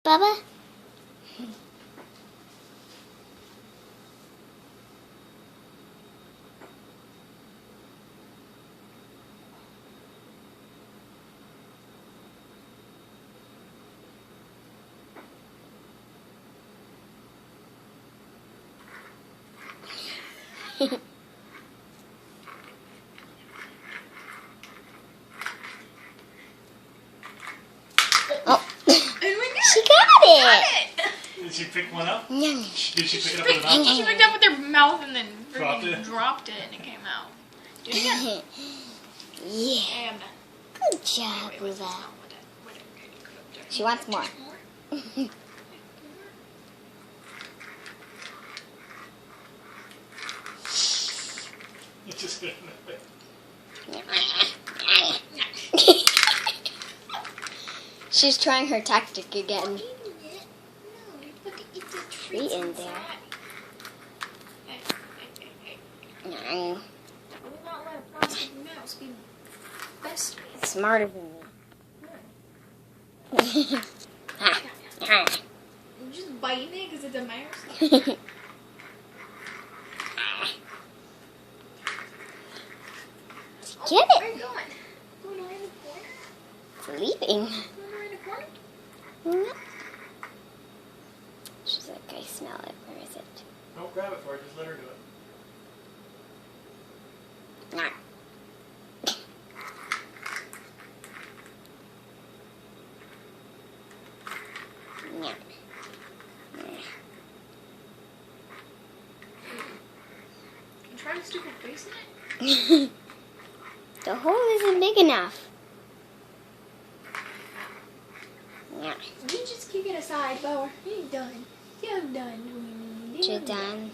Bubba? Oh, she got it! Did she pick one up? Yeah. Did she pick it up with her mouth? She picked it up with her mouth and then Dropped it? dropped it and it came out. Do it again. Yeah. Hey, I'm done. Good job, Wait, what's this Bubba. now? What okay, you put up there. She wants more. More? You just didn't know it. She's trying her tactic again. No, look, it's a Treat in there. Hey. No. I will not let a plastic mouse be best mate. Smarter than me. You just biting it because it's a mouse. Get Where are it. you going? Going around the corner? Sleeping. Going around the corner? No. She's like, I smell it. Where is it? Don't grab it for her, just let her do it. No. No. You trying to stick a face in it? The hole isn't big enough. No. You just kick it aside, Bower. You ain't done. You're done. You're done.